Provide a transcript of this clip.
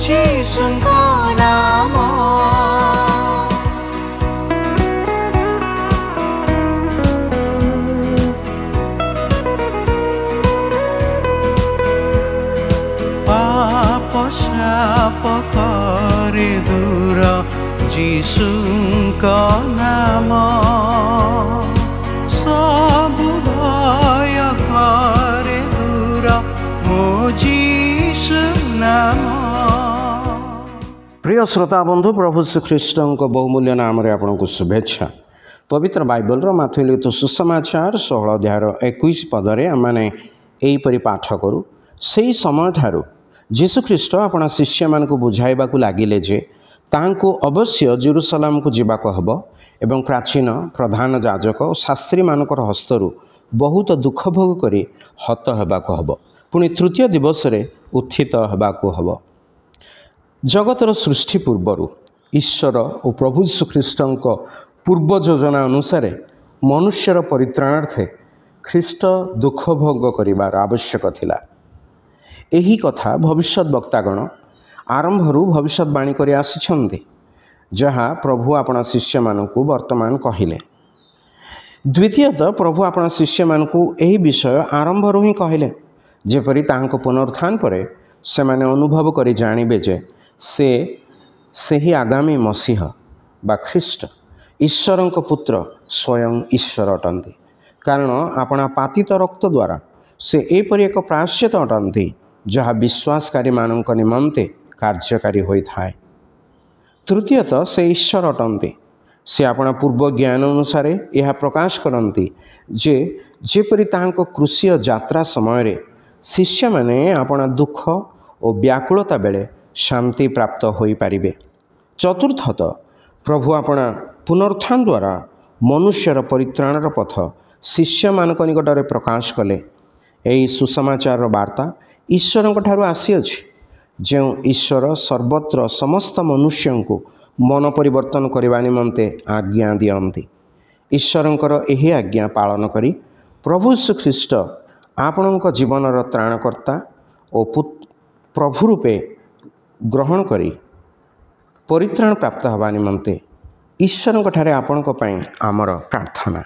जीशुको नाम पाप शाप करे दूर जीशुको नाम सबु भय करे दूर मो जीशु नाम। प्रिय श्रोता बंधु प्रभु श्रीकृष्ण बहुमूल्य नाम आपको शुभेच्छा। पवित्र बाइबल माथु लिखित सुसमाचार 16 अध्याय 21 पदरे आमने एहीपरि पाठ करूँ। से समय ठारू जीशुख्रीष्ट आपण शिष्य मानक बुझाइबा लगिले जे तांको अवश्य जेरुसलाम को जीवाक हब एवं प्राचीन प्रधान याजक और शास्त्री मानकर हस्तरू बहुत दुख भोग करी हत हेबाक हब पुणी तृतीय दिवस रे उत्थित हेबाक हब। जगतर सृष्टि पूर्वर ईश्वर और प्रभु श्रीकृष्ण पूर्व योजना अनुसार मनुष्यर परित्राणार्थे ख्रीष्ट दुख भोग करिवार आवश्यक थिला। एही कथा भविष्यत वक्तागण आरंभरू भविष्यवाणी कर आसिछन्ति जहाँ प्रभु आपण शिष्य मानकु वर्तमान कहिले। द्वितीयतः प्रभु आपण शिष्य मानकु एही विषय आरंभरू ही कहिले जेपरि ताहांको पुनरुत्थान परे सेमाने अनुभव करि जानिबे जे से ही आगामी मसीह बा ख्रीष्ट ईश्वरंक पुत्र स्वयं ईश्वर अटंती। कारण आपणा पातित रक्त द्वारा से एपरि एक प्रायश्चित अटंती जहाँ विश्वासकारी मानक निमंते कार्यकारी होता है। तृतीयतः से ईश्वर अटंती। से आपण पूर्व ज्ञान अनुसार यह प्रकाश करती जे जेपरि ताहांको क्रूसीय यात्रा समय शिष्य माने आपण दुख और व्याकुलता बेले शांति प्राप्त हो पारिबे। चतुर्थतः प्रभु आपण पुनरुत्थान द्वारा मनुष्यर परित्राणर पथ शिष्य मानक निकटरे प्रकाश कले। यही सुसमाचार वार्ता ईश्वर ठारू आसीअछि जो ईश्वर सर्वत्र समस्त मनुष्यों को मन परिवर्तन करने निमंते आज्ञा दियंती। ईश्वरंकर एही आज्ञा पालन करी प्रभु श्रीकृष्ण आपणक जीवनर त्राणकर्ता और प्रभु रूपे ग्रहण करी परित्राण प्राप्त हवा निमंते ईश्वरंक ठारे आपणक पई आमर प्रार्थना।